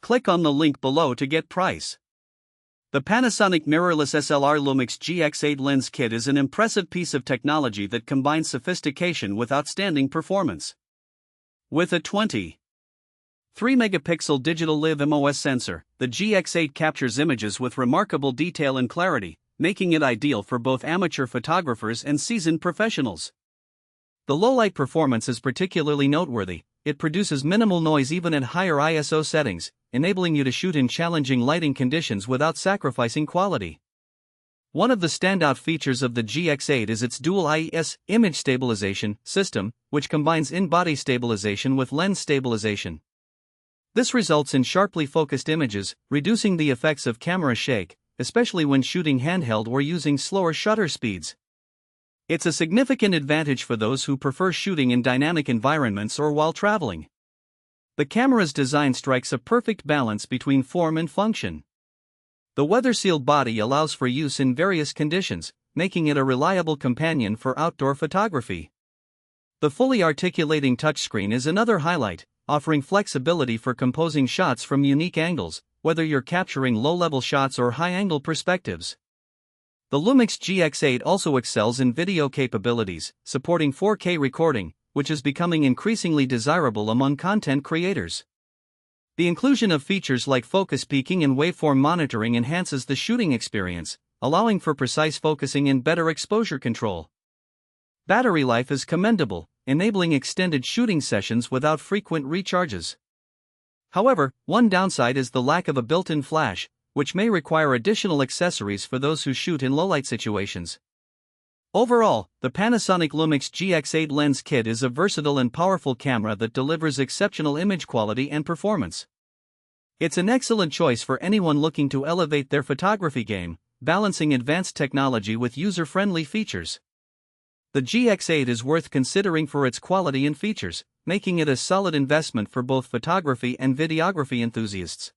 Click on the link below to get price. The Panasonic Mirrorless SLR Lumix GX8 lens kit is an impressive piece of technology that combines sophistication with outstanding performance. With a 23-megapixel Digital Live MOS sensor, the GX8 captures images with remarkable detail and clarity, making it ideal for both amateur photographers and seasoned professionals. The low-light performance is particularly noteworthy. It produces minimal noise even at higher ISO settings, enabling you to shoot in challenging lighting conditions without sacrificing quality. One of the standout features of the GX8 is its Dual I.S image stabilization system, which combines in-body stabilization with lens stabilization. This results in sharply focused images, reducing the effects of camera shake, especially when shooting handheld or using slower shutter speeds. It's a significant advantage for those who prefer shooting in dynamic environments or while traveling. The camera's design strikes a perfect balance between form and function. The weather-sealed body allows for use in various conditions, making it a reliable companion for outdoor photography. The fully articulating touchscreen is another highlight, offering flexibility for composing shots from unique angles, whether you're capturing low-level shots or high-angle perspectives. The Lumix GX8 also excels in video capabilities, supporting 4K recording, which is becoming increasingly desirable among content creators. The inclusion of features like focus peaking and waveform monitoring enhances the shooting experience, allowing for precise focusing and better exposure control. Battery life is commendable, enabling extended shooting sessions without frequent recharges. However, one downside is the lack of a built-in flash, which may require additional accessories for those who shoot in low-light situations. Overall, the Panasonic Lumix GX8 lens kit is a versatile and powerful camera that delivers exceptional image quality and performance. It's an excellent choice for anyone looking to elevate their photography game, balancing advanced technology with user-friendly features. The GX8 is worth considering for its quality and features, making it a solid investment for both photography and videography enthusiasts.